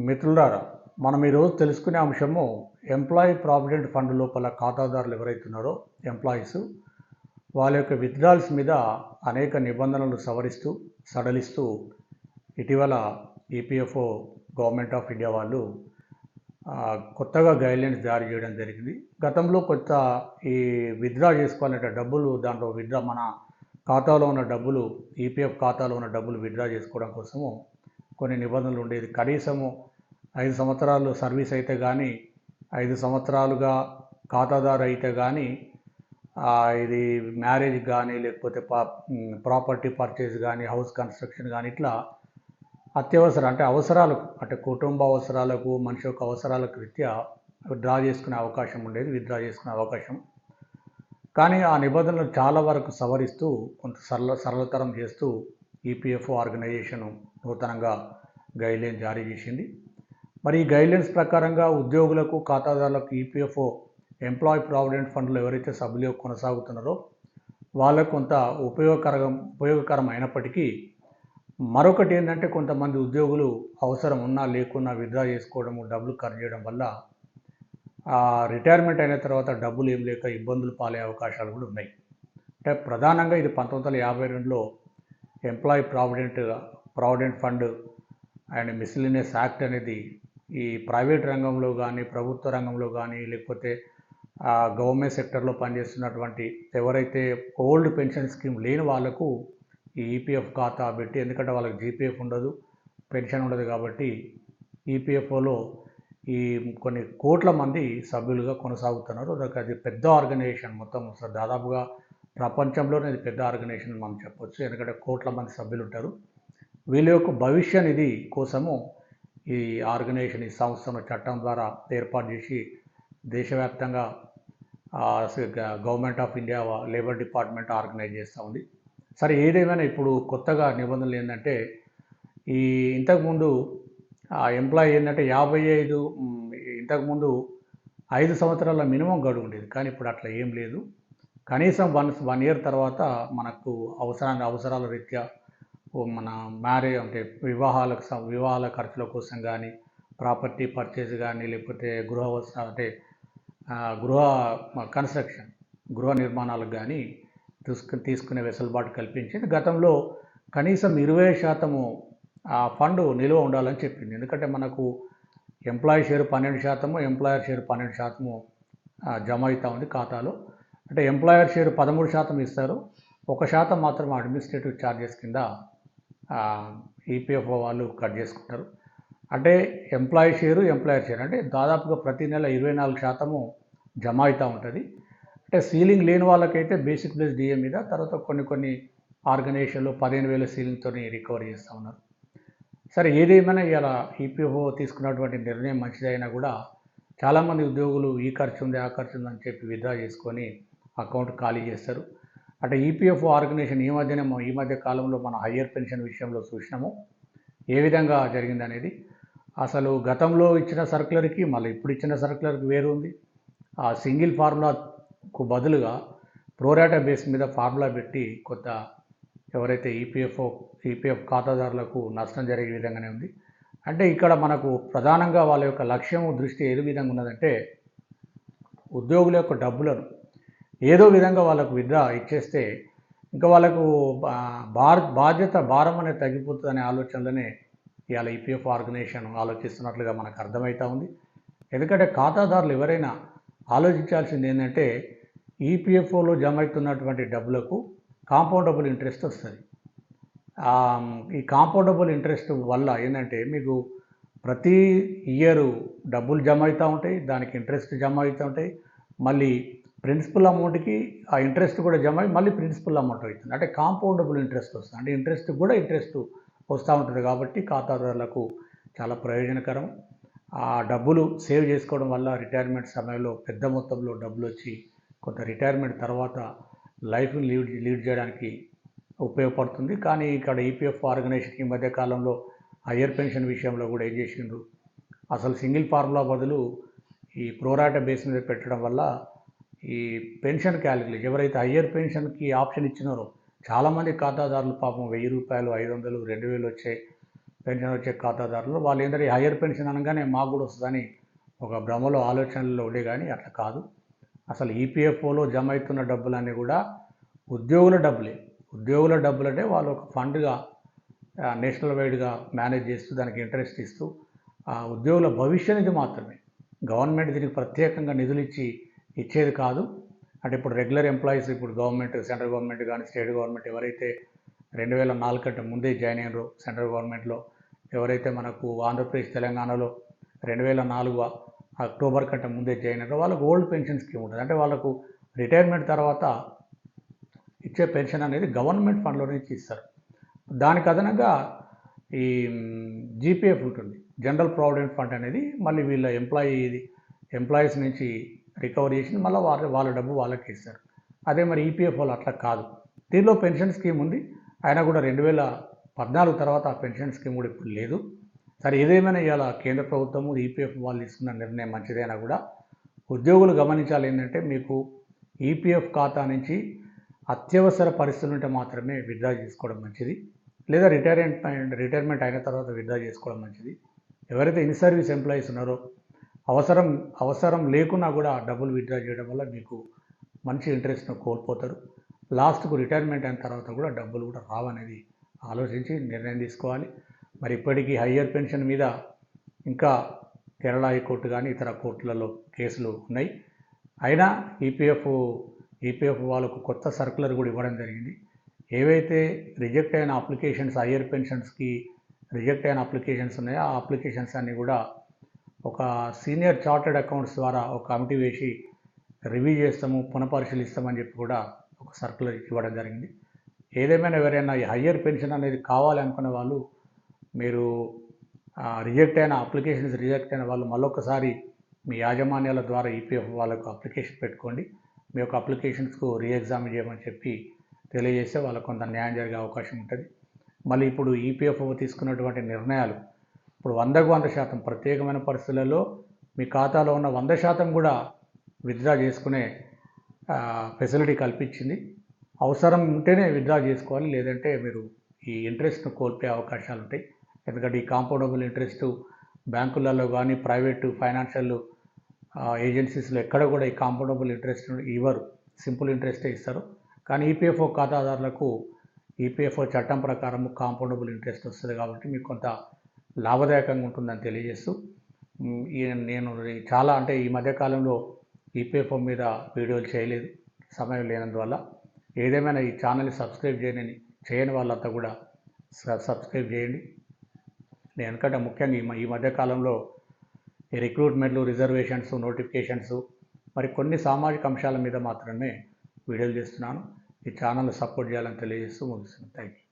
మిత్రులారా, మనం ఈరోజు తెలుసుకునే అంశము ఎంప్లాయీ ప్రావిడెంట్ ఫండ్ లోపల ఖాతాదారులు ఎవరైతున్నారో ఎంప్లాయీస్ వాళ్ళ యొక్క విత్డ్రాల్స్ మీద అనేక నిబంధనలు సడలిస్తూ ఇటీవల ఈపీఎఫ్ఓ గవర్నమెంట్ ఆఫ్ ఇండియా వాళ్ళు కొత్తగా గైడ్లైన్స్ జారీ చేయడం జరిగింది. గతంలో కొంత ఈ విత్డ్రా చేసుకోవాలంటే డబ్బులు దాంట్లో మన ఖాతాలో ఉన్న డబ్బులు ఈపీఎఫ్ ఖాతాలో ఉన్న డబ్బులు విత్డ్రా చేసుకోవడం కోసము కొన్ని నిబంధనలు ఉండేది. కనీసము 5 సంవత్సరాలు సర్వీస్ అయితే కానీ, 5 సంవత్సరాలుగా ఖాతాదారు అయితే కానీ, ఇది మ్యారేజ్ కానీ, లేకపోతే ప్రాపర్టీ పర్చేజ్ కానీ, హౌస్ కన్స్ట్రక్షన్ కానీ, ఇట్లా అవసరాలకు అంటే కుటుంబ అవసరాలకు, మనిషి యొక్క అవసరాలకు రీత్యా విత్డ్రా చేసుకునే అవకాశం. కానీ ఆ నిబంధనలు చాలా వరకు సవరిస్తూ కొంత సరళతరం చేస్తూ ఈపీఎఫ్ఓ ఆర్గనైజేషన్ నూతనంగా గైడ్లైన్ జారీ చేసింది. మరి ఈ గైడ్లైన్స్ ప్రకారంగా ఉద్యోగులకు, ఖాతాదారులకు ఈపీఎఫ్ఓ ఎంప్లాయీ ప్రావిడెంట్ ఫండ్లో ఎవరైతే సభ్యులు కొనసాగుతున్నారో వాళ్ళకు కొంత ఉపయోగకరం అయినప్పటికీ మరొకటి ఏంటంటే, కొంతమంది ఉద్యోగులు అవసరం ఉన్నా లేకున్నా విత్డ్రా చేసుకోవడము, డబ్బులు ఖర్చు చేయడం వల్ల రిటైర్మెంట్ అయిన తర్వాత డబ్బులు ఏం లేక ఇబ్బందులు పాలే అవకాశాలు కూడా ఉన్నాయి. అంటే ప్రధానంగా ఇది 1952లో employee provident fund and miscellaneous act అనేది ఈ ప్రైవేట్ రంగంలో కానీ, ప్రభుత్వ రంగంలో కానీ, లేకపోతే గవర్నమెంట్ సెక్టర్లో పనిచేస్తున్నటువంటి ఎవరైతే ఓల్డ్ పెన్షన్ స్కీమ్ లేని వాళ్ళకు ఈ ఈపీఎఫ్ ఖాతా పెట్టి, ఎందుకంటే వాళ్ళకి జీపీఎఫ్ ఉండదు, పెన్షన్ ఉండదు కాబట్టి ఈపీఎఫ్ఓలో ఈ కొన్ని కోట్ల మంది సభ్యులుగా కొనసాగుతున్నారు. అది పెద్ద ఆర్గనైజేషన్, మొత్తం దాదాపుగా ప్రపంచంలోనే ఇది పెద్ద ఆర్గనైజేషన్ మనం చెప్పొచ్చు. ఎందుకంటే కోట్ల మంది సభ్యులు ఉంటారు. వీళ్ళ యొక్క భవిష్య నిధి కోసము ఈ ఆర్గనైజేషన్, ఈ సంస్థను చట్టం ద్వారా ఏర్పాటు చేసి దేశవ్యాప్తంగా government of India labour department organise చేస్తూ ఉంది. సరే, ఏదేమైనా ఇప్పుడు కొత్తగా నిబంధనలు ఏంటంటే, ఈ ఇంతకుముందు ఎంప్లాయీ ఏంటంటే 55 ఇంతకుముందు 5 సంవత్సరాల మినిమం గడువు ఉండేది. కానీ ఇప్పుడు అట్లా ఏం లేదు. కనీసం 1 ఇయర్ తర్వాత మనకు అవసరాల రీత్యా మన మ్యారేజ్ అంటే వివాహాల ఖర్చుల కోసం కానీ, ప్రాపర్టీ పర్చేజ్ కానీ, లేకపోతే గృహ కన్స్ట్రక్షన్, గృహ నిర్మాణాలకు కానీ తీసుకునే వెసులుబాటు కల్పించింది. గతంలో కనీసం 20% ఆ ఫండ్ నిల్వ ఉండాలని చెప్పింది. ఎందుకంటే మనకు ఎంప్లాయీ షేర్ 12%, ఎంప్లాయర్ షేర్ 12% జమ అవుతూ ఉంది ఖాతాలో. అంటే ఎంప్లాయర్ షేర్ 13% ఇస్తారు, 1% మాత్రం అడ్మినిస్ట్రేటివ్ ఛార్జెస్ కింద ఈపీఎఫ్ఓ వాళ్ళు కట్ చేసుకుంటారు. అంటే ఎంప్లాయర్ షేర్ అంటే దాదాపుగా ప్రతి నెల 24% జమ అవుతూ ఉంటుంది. అంటే సీలింగ్ లేని వాళ్ళకైతే బేసిక్ ప్లస్ డిఏ మీద, తర్వాత కొన్ని ఆర్గనైజేషన్లో 15,000 సీలింగ్తో రికవర్ చేస్తూ ఉన్నారు. సరే, ఏదేమైనా ఇలా ఈపీఎఫ్ఓ తీసుకున్నటువంటి నిర్ణయం మంచిదైనా కూడా చాలామంది ఉద్యోగులు ఈ ఖర్చు ఉంది, ఆ ఖర్చు ఉంది అని చెప్పి విత్డ్రా చేసుకొని అకౌంట్ ఖాళీ చేస్తారు. అంటే ఈపీఎఫ్ఓ ఆర్గనైజేషన్ ఈ మధ్య కాలంలో మన హయ్యర్ పెన్షన్ విషయంలో చూసినాము ఏ విధంగా జరిగిందనేది. అసలు గతంలో ఇచ్చిన సర్క్యులర్కి మళ్ళీ ఇప్పుడు ఇచ్చిన సర్క్యులర్కి వేరు ఉంది. ఆ సింగిల్ ఫార్ములాకు బదులుగా ప్రోరాటా బేస్ మీద ఫార్ములా పెట్టి కొంత ఎవరైతే ఈపీఎఫ్ ఖాతాదారులకు నష్టం జరిగే విధంగానే ఉంది. అంటే ఇక్కడ మనకు ప్రధానంగా వాళ్ళ యొక్క లక్ష్యం, దృష్టి ఏ విధంగా ఉన్నదంటే, ఉద్యోగుల యొక్క డబ్బులను ఏదో విధంగా వాళ్ళకు విత్డ్రా ఇచ్చేస్తే ఇంకా వాళ్ళకు భారం అనేది తగ్గిపోతుందనే ఆలోచనలోనే ఇవాళ ఈపీఎఫ్ ఆర్గనైజేషన్ ఆలోచిస్తున్నట్లుగా మనకు అర్థమవుతూ ఉంది. ఎందుకంటే ఖాతాదారులు ఎవరైనా ఆలోచించాల్సింది ఏంటంటే, ఈపీఎఫ్ఓలో జమ అవుతున్నటువంటి డబ్బులకు కాంపౌండబుల్ ఇంట్రెస్ట్ వస్తుంది. ఈ కాంపౌండబుల్ ఇంట్రెస్ట్ వల్ల ఏంటంటే, మీకు ప్రతి ఇయరు డబ్బులు జమ అవుతూ ఉంటాయి, దానికి ఇంట్రెస్ట్ జమ అవుతూ ఉంటాయి, మళ్ళీ ప్రిన్సిపల్ అమౌంట్కి ఆ ఇంట్రెస్ట్ కూడా జమ అయ్యి మళ్ళీ ప్రిన్సిపల్ అమౌంట్ అవుతుంది. అంటే కాంపౌండబుల్ ఇంట్రెస్ట్ వస్తుంది. అంటే ఇంట్రెస్ట్ వస్తూ ఉంటుంది. కాబట్టి ఖాతాదారులకు చాలా ప్రయోజనకరం. ఆ డబ్బులు సేవ్ చేసుకోవడం వల్ల రిటైర్మెంట్ సమయంలో పెద్ద మొత్తంలో డబ్బులు వచ్చి కొంత రిటైర్మెంట్ తర్వాత లైఫ్ని లీడ్ చేయడానికి ఉపయోగపడుతుంది. కానీ ఇక్కడ ఈపీఎఫ్ ఆర్గనైజేషన్ ఈ మధ్యకాలంలో హయ్యర్ పెన్షన్ విషయంలో కూడా ఏం చేసిండ్రు, అసలు సింగిల్ ఫార్ములా బదులు ఈ ప్రోరాటా బేస్ మీద పెట్టడం వల్ల ఈ పెన్షన్ క్యాలిక్యులేషన్ ఎవరైతే హయ్యర్ పెన్షన్కి ఆప్షన్ ఇచ్చినారో చాలామంది ఖాతాదారులు పాపం 1,000 రూపాయలు, 500, 2,000 వచ్చే పెన్షన్ వచ్చే ఖాతాదారులు వాళ్ళు ఏంటంటే హయ్యర్ పెన్షన్ అనగానే మాకు కూడా వస్తుందని ఒక భ్రమలో ఆలోచనలో ఉండే, కానీ అట్లా కాదు. అసలు ఈపీఎఫ్ఓలో జమ అవుతున్న డబ్బులన్నీ కూడా ఉద్యోగుల డబ్బులే. ఉద్యోగుల డబ్బులు అంటే వాళ్ళు ఒక ఫండ్గా నేషనల్ వైడ్గా మేనేజ్ చేస్తూ దానికి ఇంట్రెస్ట్ ఇస్తూ ఆ ఉద్యోగుల భవిష్య నిధి మాత్రమే. గవర్నమెంట్ దీనికి ప్రత్యేకంగా నిధులు ఇచ్చేది కాదు. అంటే ఇప్పుడు రెగ్యులర్ ఎంప్లాయీస్, ఇప్పుడు గవర్నమెంట్, సెంట్రల్ గవర్నమెంట్ కానీ స్టేట్ గవర్నమెంట్ ఎవరైతే 2004 కంటే ముందే జాయిన్ అయినారో సెంట్రల్ గవర్నమెంట్లో, ఎవరైతే మనకు ఆంధ్రప్రదేశ్ తెలంగాణలో 2004 అక్టోబర్ కంటే ముందే జాయిన్ అయినారో వాళ్ళకు ఓల్డ్ పెన్షన్ స్కీమ్ ఉంటుంది. అంటే వాళ్ళకు రిటైర్మెంట్ తర్వాత ఇచ్చే పెన్షన్ అనేది గవర్నమెంట్ ఫండ్లో నుంచి ఇస్తారు. దానికి అదనంగా ఈ జీపీఎఫ్ ఉంటుంది, జనరల్ ప్రావిడెంట్ ఫండ్ అనేది మళ్ళీ వీళ్ళ ఎంప్లాయీస్ నుంచి రికవర్ చేసి మళ్ళీ వాళ్ళ డబ్బు వాళ్ళకి ఇస్తారు. అదే మరి ఈపీఎఫ్ వాళ్ళు అట్లా కాదు. దీనిలో పెన్షన్ స్కీమ్ ఉంది, అయినా కూడా 2014 తర్వాత ఆ పెన్షన్ స్కీమ్ కూడా ఇప్పుడు లేదు. సరే, ఏదేమైనా ఇవాళ కేంద్ర ప్రభుత్వము ఈపీఎఫ్ వాళ్ళు తీసుకున్న నిర్ణయం మంచిదైనా కూడా ఉద్యోగులు గమనించాలి ఏంటంటే, మీకు ఈపీఎఫ్ ఖాతా నుంచి అత్యవసర పరిస్థితులు ఉంటే మాత్రమే విత్డ్రా చేసుకోవడం మంచిది, లేదా రిటైర్మెంట్ అయిన తర్వాత విత్డ్రా చేసుకోవడం మంచిది. ఎవరైతే ఇన్ సర్వీస్ ఎంప్లాయీస్ ఉన్నారో అవసరం లేకున్నా కూడా డబ్బులు విత్డ్రా చేయడం వల్ల మీకు మంచి ఇంట్రెస్ట్ను కోల్పోతారు. లాస్ట్కు రిటైర్మెంట్ అయిన తర్వాత కూడా డబ్బులు కూడా రావనేది ఆలోచించి నిర్ణయం తీసుకోవాలి. మరి ఇప్పటికీ హయ్యర్ పెన్షన్ మీద ఇంకా కేరళ హైకోర్టు కానీ ఇతర కోర్టులలో కేసులు ఉన్నాయి. అయినా ఈపీఎఫ్ వాళ్ళకు కొత్త సర్కులర్ కూడా ఇవ్వడం జరిగింది. ఏవైతే రిజెక్ట్ అయిన అప్లికేషన్స్, హయ్యర్ పెన్షన్స్కి రిజెక్ట్ అయిన అప్లికేషన్స్ ఉన్నాయో ఆ అప్లికేషన్స్ అన్నీ కూడా ఒక సీనియర్ చార్టెడ్ అకౌంట్స్ ద్వారా ఒక కమిటీ వేసి రివ్యూ చేస్తాము, పునఃపరిశీలిస్తామని చెప్పి కూడా ఒక సర్కులర్ ఇవ్వడం జరిగింది. ఏదేమైనా ఎవరైనా ఈ హయ్యర్ పెన్షన్ అనేది కావాలనుకునే వాళ్ళు, మీరు అప్లికేషన్స్ రిజెక్ట్ అయిన వాళ్ళు మళ్ళొకసారి మీ యాజమాన్యాల ద్వారా ఈపీఎఫ్ వాళ్ళకు అప్లికేషన్ పెట్టుకోండి. మీ యొక్క అప్లికేషన్స్కు రీఎగ్జామిన్ చేయమని చెప్పి తెలియజేస్తే వాళ్ళకు కొంత న్యాయం జరిగే అవకాశం ఉంటుంది. మళ్ళీ ఇప్పుడు ఈపీఎఫ్ తీసుకున్నటువంటి నిర్ణయాలు ఇప్పుడు 100కు 100% ప్రత్యేకమైన పరిస్థితులలో మీ ఖాతాలో ఉన్న 100% కూడా విత్డ్రా చేసుకునే ఫెసిలిటీ కల్పించింది. అవసరం ఉంటేనే విత్డ్రా చేసుకోవాలి, లేదంటే మీరు ఈ ఇంట్రెస్ట్ను కోల్పోయే అవకాశాలు ఉంటాయి. ఎందుకంటే ఈ కాంపౌండబుల్ ఇంట్రెస్ట్ బ్యాంకులలో కానీ ప్రైవేటు ఫైనాన్షియల్ ఏజెన్సీస్లో ఎక్కడ కూడా ఈ కాంపౌండబుల్ ఇంట్రెస్ట్ ఇవ్వరు, సింపుల్ ఇంట్రెస్టే ఇస్తారు. కానీ ఈపీఎఫ్ఓ ఖాతాదారులకు ఈపీఎఫ్ఓ చట్టం ప్రకారం కాంపౌండబుల్ ఇంట్రెస్ట్ వస్తుంది కాబట్టి మీకు కొంత లాభదాయకంగా ఉంటుందని తెలియజేస్తూ, నేను చాలా ఈ మధ్యకాలంలో ఈపీఎఫ్ఓ మీద వీడియోలు చేయలేదు, సమయం లేనందువల్ల. ఏదేమైనా ఈ ఛానల్ని సబ్స్క్రైబ్ చేయని వాళ్ళంతా కూడా సబ్స్క్రైబ్ చేయండి. ఎందుకంటే ముఖ్యంగా ఈ మధ్యకాలంలో ఈ రిక్రూట్మెంట్లు, రిజర్వేషన్స్, నోటిఫికేషన్స్, మరి కొన్ని సామాజిక అంశాల మీద మాత్రమే వీడియోలు చేస్తున్నాను. ఈ ఛానల్ని సపోర్ట్ చేయాలని తెలియజేస్తూ ముగిస్తున్నాను. Thank you.